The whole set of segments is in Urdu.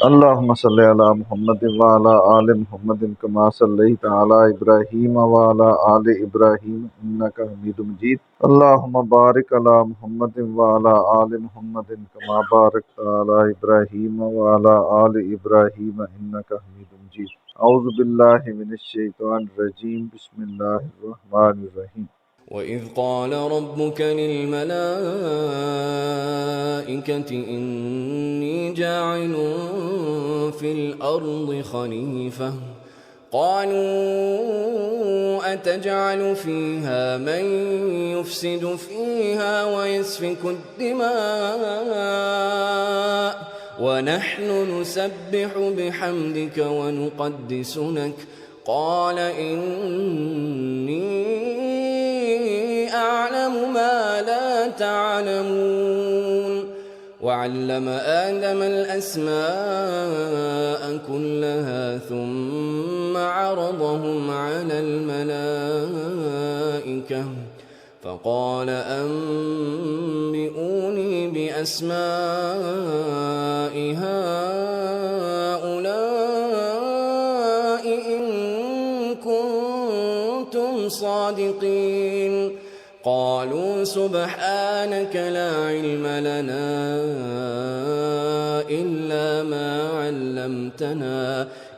اللهم صل على محمد وعلى آل محمد كما صليت على إبراهيم وعلى آل إبراهيم إنك حميد مجيد. اللهم بارك على محمد وعلى آل محمد كما باركت على إبراهيم وعلى آل إبراهيم إنك حميد مجيد. أعوذ بالله من الشيطان الرجيم. بسم الله الرحمن الرحيم. وَإِذْ قَالَ رَبُّكَ لِلْمَلَائِكَةِ إِنِّي جَاعِلٌ فِي الْأَرْضِ خَلِيفَةً قَالُوا أَتَجْعَلُ فِيهَا مَن يُفْسِدُ فِيهَا وَيَسْفِكُ الدِّمَاءَ وَنَحْنُ نُسَبِّحُ بِحَمْدِكَ وَنُقَدِّسُ لَكَ قَالَ إِنِّي أعلم ما لا تعلمون وعلم آدم الأسماء كلها ثم عرضهم على الملائكة فقال أنبئوني بأسماء هؤلاء إن كنتم صادقين قالوا سبحانك لا علم لنا إلا ما علمتنا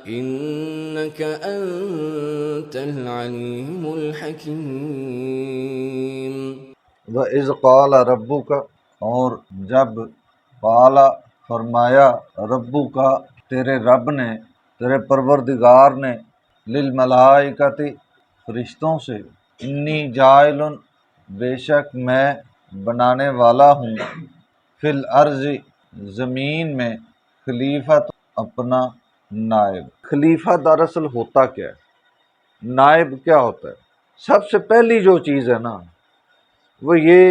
إنك أنت العليم الحكيم. وَإِذْ قَالَ رَبُّكَ، اور جب قالا فرمایا ربک تیرے رب نے، تیرے پروردگار نے، للملائکۃ فرشتوں سے، انی جاعل بے شک میں بنانے والا ہوں، فی الارض زمین میں، خلیفت اپنا نائب۔ خلیفہ دراصل ہوتا کیا ہے؟ نائب کیا ہوتا ہے؟ سب سے پہلی جو چیز ہے نا وہ یہ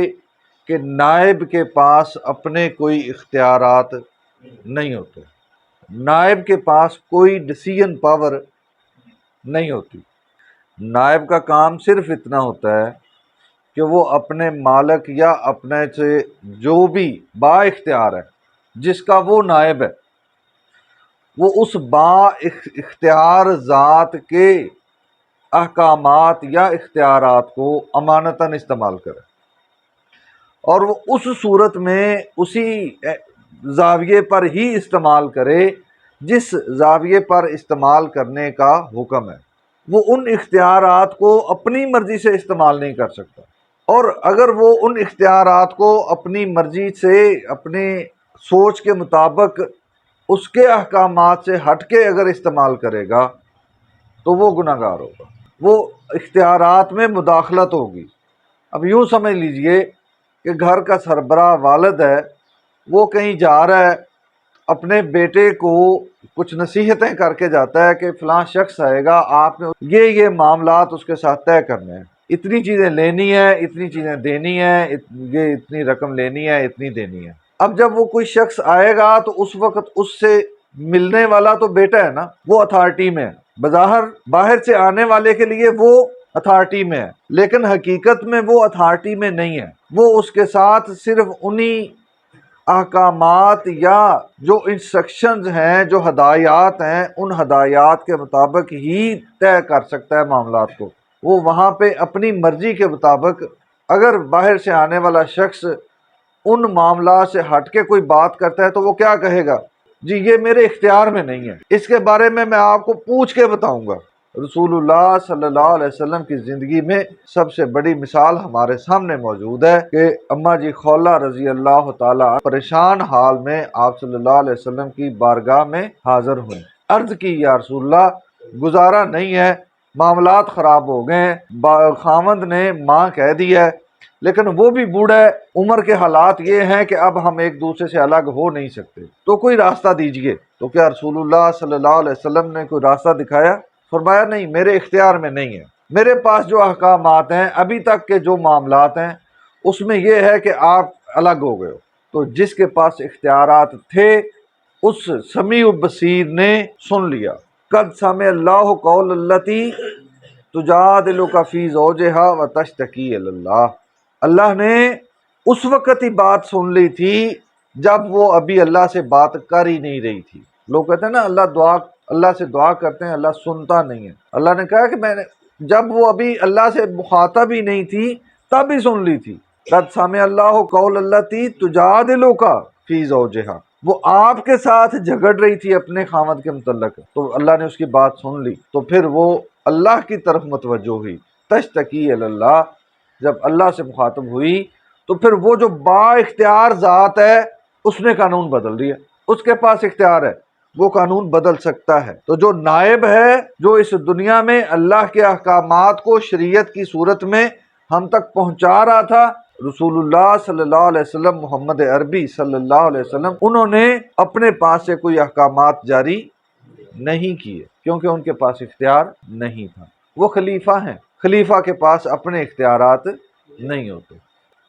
کہ نائب کے پاس اپنے کوئی اختیارات نہیں ہوتے، نائب کے پاس کوئی ڈیسیژن پاور نہیں ہوتی۔ نائب کا کام صرف اتنا ہوتا ہے کہ وہ اپنے مالک یا اپنے سے جو بھی با اختیار ہے، جس کا وہ نائب ہے، وہ اس با اختیار ذات کے احکامات یا اختیارات کو امانتاً استعمال کرے، اور وہ اس صورت میں اسی زاویے پر ہی استعمال کرے جس زاویے پر استعمال کرنے کا حکم ہے۔ وہ ان اختیارات کو اپنی مرضی سے استعمال نہیں کر سکتا، اور اگر وہ ان اختیارات کو اپنی مرضی سے، اپنی سوچ کے مطابق، اس کے احکامات سے ہٹ کے اگر استعمال کرے گا تو وہ گناہ گار ہوگا، وہ اختیارات میں مداخلت ہوگی۔ اب یوں سمجھ لیجئے کہ گھر کا سربراہ والد ہے، وہ کہیں جا رہا ہے، اپنے بیٹے کو کچھ نصیحتیں کر کے جاتا ہے کہ فلاں شخص آئے گا، آپ نے یہ معاملات اس کے ساتھ طے کرنے ہیں، اتنی چیزیں لینی ہیں، اتنی چیزیں دینی ہیں، یہ اتنی رقم لینی ہے، اتنی دینی ہے۔ اب جب وہ کوئی شخص آئے گا تو اس وقت اس سے ملنے والا تو بیٹا ہے نا، وہ اتھارٹی میں ہے، بظاہر باہر سے آنے والے کے لیے وہ اتھارٹی میں ہے، لیکن حقیقت میں وہ اتھارٹی میں نہیں ہے، وہ اس کے ساتھ صرف انہی احکامات یا جو انسٹرکشنز ہیں، جو ہدایات ہیں، ان ہدایات کے مطابق ہی طے کر سکتا ہے معاملات کو۔ وہ وہاں پہ اپنی مرضی کے مطابق، اگر باہر سے آنے والا شخص ان معاملات سے ہٹ کے کوئی بات کرتا ہے تو وہ کیا کہے گا؟ جی یہ میرے اختیار میں نہیں ہے، اس کے بارے میں آپ کو پوچھ کے بتاؤں گا۔ رسول اللہ صلی اللہ علیہ وسلم کی زندگی میں سب سے بڑی مثال ہمارے سامنے موجود ہے کہ اماں جی خولہ رضی اللہ تعالیٰ پریشان حال میں آپ صلی اللہ علیہ وسلم کی بارگاہ میں حاضر ہوئیں، عرض کی یا رسول اللہ گزارا نہیں ہے، معاملات خراب ہو گئے ہیں، خاوند نے ماں کہہ دی ہے، لیکن وہ بھی بوڑھا ہے، عمر کے حالات یہ ہیں کہ اب ہم ایک دوسرے سے الگ ہو نہیں سکتے، تو کوئی راستہ دیجئے۔ تو کیا رسول اللہ صلی اللہ علیہ وسلم نے کوئی راستہ دکھایا؟ فرمایا نہیں، میرے اختیار میں نہیں ہے، میرے پاس جو احکامات ہیں ابھی تک کے جو معاملات ہیں اس میں یہ ہے کہ آپ الگ ہو گئے ہو۔ تو جس کے پاس اختیارات تھے اس سمیع بصیر نے سن لیا۔ قد سمع اللہ قول التی تجادلک فی زوجہا وتشتکی الی اللہ، اللہ نے اس وقت ہی بات سن لی تھی جب وہ ابھی اللہ سے بات کر ہی نہیں رہی تھی، لوگ کہتے ہیں نا اللہ سے دعا کرتے ہیں اللہ سنتا نہیں ہے، اللہ نے کہا کہ میں نے جب وہ ابھی اللہ سے مخاطب ہی نہیں تھی تب ہی سن لی تھی۔ قد سمع اللہ قول التی تجادلک فی زوجہا، وہ آپ کے ساتھ جھگڑ رہی تھی اپنے خاوند کے متعلق، تو اللہ نے اس کی بات سن لی، تو پھر وہ اللہ کی طرف متوجہ ہوئی، تشتکی الی اللہ، جب اللہ سے مخاطب ہوئی تو پھر وہ جو با اختیار ذات ہے اس نے قانون بدل دیا، اس کے پاس اختیار ہے، وہ قانون بدل سکتا ہے۔ تو جو نائب ہے، جو اس دنیا میں اللہ کے احکامات کو شریعت کی صورت میں ہم تک پہنچا رہا تھا، رسول اللہ صلی اللہ علیہ وسلم، محمد عربی صلی اللہ علیہ وسلم، انہوں نے اپنے پاس سے کوئی احکامات جاری نہیں کیے کیونکہ ان کے پاس اختیار نہیں تھا، وہ خلیفہ ہیں، خلیفہ کے پاس اپنے اختیارات نہیں ہوتے۔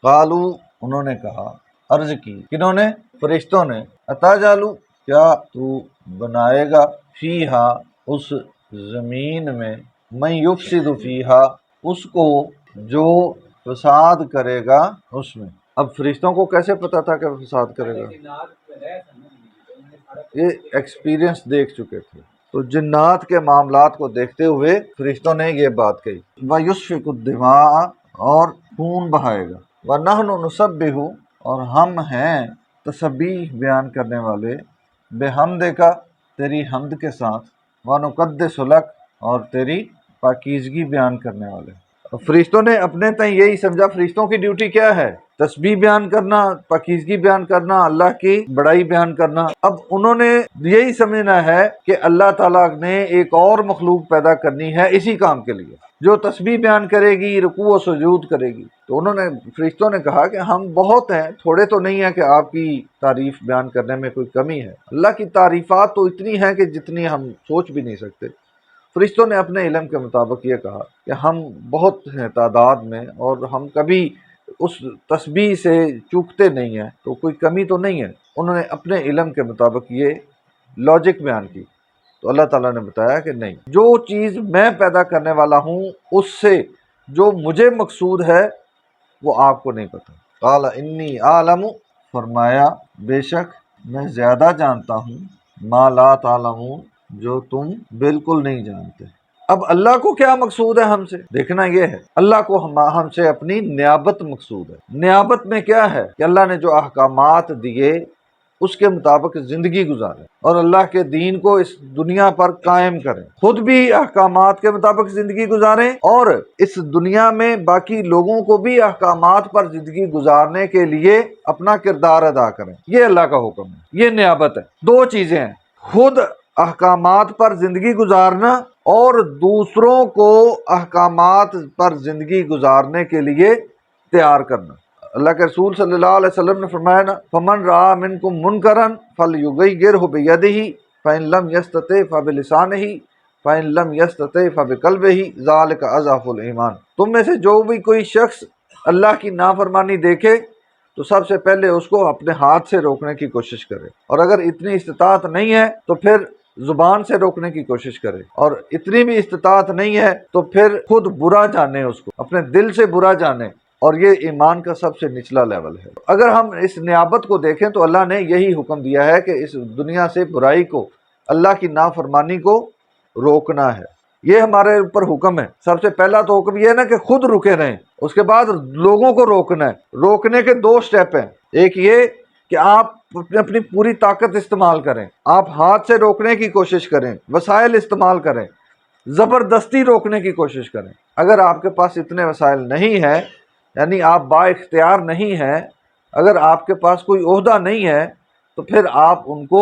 قالو، انہوں نے کہا، عرض کی، کنہوں نے؟ فرشتوں نے، اتجعلوا، کیا تو بنائے گا، فیہا، اس زمین میں، من یفسد فیہا، اس کو جو فساد کرے گا اس میں۔ اب فرشتوں کو کیسے پتا تھا کہ فساد کرے گا؟ یہ ایکسپیرینس دیکھ چکے تھے، تو جنات کے معاملات کو دیکھتے ہوئے فرشتوں نے یہ بات کہی، وَيُسْفِكُ الدِّمَاءَ، اور خون بہائے گا، وَنَحْنُ نُسَبِّحُ، اور ہم ہیں تسبیح بیان کرنے والے، بحمدک، تیری حمد کے ساتھ، وَنُقَدِّسُ لَكَ، اور تیری پاکیزگی بیان کرنے والے۔ فرشتوں نے اپنے تئیں یہی سمجھا فرشتوں کی ڈیوٹی کیا ہے، تسبیح بیان کرنا، پاکیزگی بیان کرنا، اللہ کی بڑائی بیان کرنا۔ اب انہوں نے یہی سمجھنا ہے کہ اللہ تعالیٰ نے ایک اور مخلوق پیدا کرنی ہے اسی کام کے لیے، جو تسبیح بیان کرے گی، رکوع و سجود کرے گی۔ تو انہوں نے، فرشتوں نے کہا کہ ہم بہت ہیں، تھوڑے تو نہیں ہیں کہ آپ کی تعریف بیان کرنے میں کوئی کمی ہے، اللہ کی تعریفات تو اتنی ہیں کہ جتنی ہم سوچ بھی نہیں سکتے۔ فرشتوں نے اپنے علم کے مطابق یہ کہا کہ ہم بہت ہیں تعداد میں، اور ہم کبھی اس تسبیح سے چوکتے نہیں ہیں، تو کوئی کمی تو نہیں ہے۔ انہوں نے اپنے علم کے مطابق یہ لاجک بیان کی، تو اللہ تعالیٰ نے بتایا کہ نہیں، جو چیز میں پیدا کرنے والا ہوں اس سے جو مجھے مقصود ہے وہ آپ کو نہیں پتہ۔ قال انی اعلم، فرمایا بے شک میں زیادہ جانتا ہوں، ما لا تعلمون، جو تم بالکل نہیں جانتے۔ اب اللہ کو کیا مقصود ہے ہم سے؟ دیکھنا یہ ہے، اللہ کو ہم سے اپنی نیابت مقصود ہے۔ نیابت میں کیا ہے کہ اللہ نے جو احکامات دیے اس کے مطابق زندگی گزارے اور اللہ کے دین کو اس دنیا پر قائم کریں، خود بھی احکامات کے مطابق زندگی گزاریں اور اس دنیا میں باقی لوگوں کو بھی احکامات پر زندگی گزارنے کے لیے اپنا کردار ادا کریں۔ یہ اللہ کا حکم ہے، یہ نیابت ہے۔ دو چیزیں ہیں، خود احکامات پر زندگی گزارنا اور دوسروں کو احکامات پر زندگی گزارنے کے لیے تیار کرنا۔ اللہ کے رسول صلی اللہ علیہ وسلم نے فرمایا نا، فمن رأى منکم منکرا فلیغیرہ بیدہ فإن لم یستطع فبلسانہ فإن لم یستطع فبقلبہ ذلک اضعف الایمان۔ تم میں سے جو بھی کوئی شخص اللہ کی نافرمانی دیکھے تو سب سے پہلے اس کو اپنے ہاتھ سے روکنے کی کوشش کرے، اور اگر اتنی استطاعت نہیں ہے تو پھر زبان سے روکنے کی کوشش کرے، اور اتنی بھی استطاعت نہیں ہے تو پھر خود برا جانے، اس کو اپنے دل سے برا جانے، اور یہ ایمان کا سب سے نچلا لیول ہے۔ اگر ہم اس نیابت کو دیکھیں تو اللہ نے یہی حکم دیا ہے کہ اس دنیا سے برائی کو، اللہ کی نافرمانی کو روکنا ہے، یہ ہمارے اوپر حکم ہے۔ سب سے پہلا تو حکم یہ ہے نا کہ خود رکے رہیں، اس کے بعد لوگوں کو روکنا ہے۔ روکنے کے دو سٹیپ ہیں، ایک یہ کہ آپ اپنی پوری طاقت استعمال کریں، آپ ہاتھ سے روکنے کی کوشش کریں، وسائل استعمال کریں، زبردستی روکنے کی کوشش کریں۔ اگر آپ کے پاس اتنے وسائل نہیں ہیں، یعنی آپ با اختیار نہیں ہیں، اگر آپ کے پاس کوئی عہدہ نہیں ہے، تو پھر آپ ان کو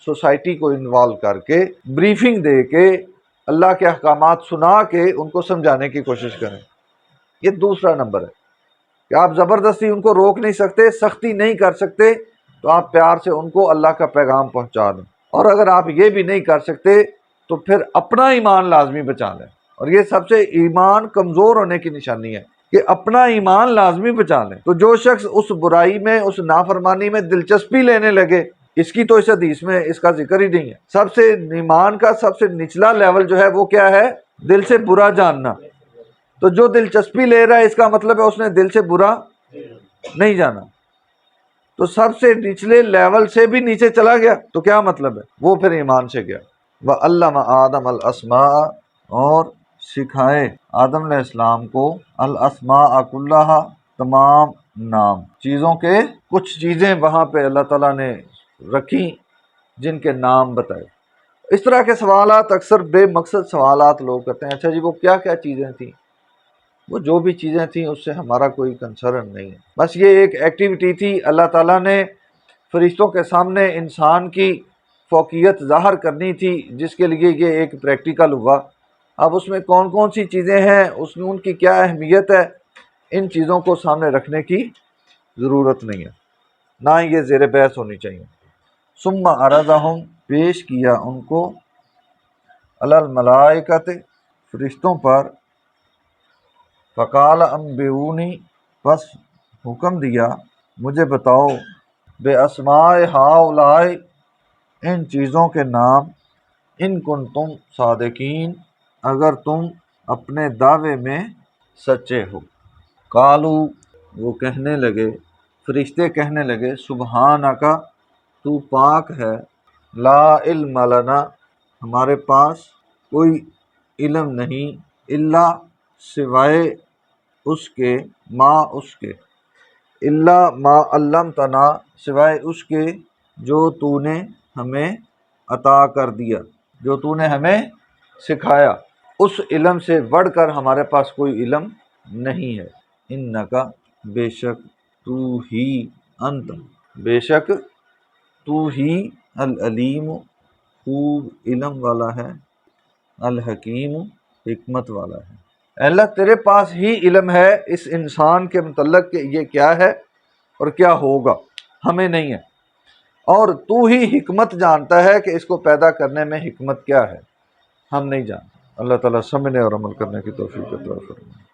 سوسائٹی کو انوالو کر کے، بریفنگ دے کے، اللہ کے احکامات سنا کے ان کو سمجھانے کی کوشش کریں۔ یہ دوسرا نمبر ہے کہ آپ زبردستی ان کو روک نہیں سکتے، سختی نہیں کر سکتے، تو آپ پیار سے ان کو اللہ کا پیغام پہنچا دیں، اور اگر آپ یہ بھی نہیں کر سکتے تو پھر اپنا ایمان لازمی بچا لیں، اور یہ سب سے ایمان کمزور ہونے کی نشانی ہے کہ اپنا ایمان لازمی بچا لیں۔ تو جو شخص اس برائی میں، اس نافرمانی میں دلچسپی لینے لگے، اس کی تو اس حدیث میں اس کا ذکر ہی نہیں ہے۔ سب سے ایمان کا سب سے نچلا لیول جو ہے وہ کیا ہے؟ دل سے برا جاننا۔ تو جو دلچسپی لے رہا ہے اس کا مطلب ہے اس نے دل سے برا نہیں جانا۔ تو سب سے نچلے لیول سے بھی نیچے چلا گیا، تو کیا مطلب ہے؟ وہ پھر ایمان سے گیا۔ وَعَلَّمَ آدَمَ الْأَسْمَاءَ، اور سکھائے آدم علیہ السلام کو الاسماء کلہا، تمام نام، چیزوں کے کچھ چیزیں وہاں پہ اللہ تعالیٰ نے رکھی جن کے نام بتائے۔ اس طرح کے سوالات اکثر بے مقصد سوالات لوگ کرتے ہیں، اچھا جی وہ کیا کیا چیزیں تھیں؟ وہ جو بھی چیزیں تھیں اس سے ہمارا کوئی کنسرن نہیں ہے، بس یہ ایک ایکٹیویٹی تھی، اللہ تعالیٰ نے فرشتوں کے سامنے انسان کی فوقیت ظاہر کرنی تھی، جس کے لیے یہ ایک پریکٹیکل ہوا۔ اب اس میں کون کون سی چیزیں ہیں، اس میں ان کی کیا اہمیت ہے، ان چیزوں کو سامنے رکھنے کی ضرورت نہیں ہے، نہ یہ زیر بحث ہونی چاہیے۔ ثم عرضہم، پیش کیا ان کو، علی الملائکۃ، فرشتوں پر، فقال انبئونی، پس حکم دیا مجھے بتاؤ، بے اسماء ہؤلاء، ان چیزوں کے نام، ان کنتم صادقین، اگر تم اپنے دعوے میں سچے ہو۔ قالو، وہ کہنے لگے، فرشتے کہنے لگے، سبحانک، تو پاک ہے، لا علم لنا، ہمارے پاس کوئی علم نہیں، الا، سوائے اس کے، ما اس کے، الا ما علمتنا، سوائے اس کے جو تو نے ہمیں عطا کر دیا، جو تو نے ہمیں سکھایا، اس علم سے بڑھ کر ہمارے پاس کوئی علم نہیں ہے۔ انکا، بے شک تو ہی، انت، بے شک تو ہی، العلیم، خوب علم والا ہے، الحکیم، حکمت والا ہے۔ اے اللہ تیرے پاس ہی علم ہے اس انسان کے متعلق کہ یہ کیا ہے اور کیا ہوگا، ہمیں نہیں ہے، اور تو ہی حکمت جانتا ہے کہ اس کو پیدا کرنے میں حکمت کیا ہے، ہم نہیں جانتے۔ اللہ تعالیٰ سمجھنے اور عمل کرنے کی توفیق عطا فرمائے۔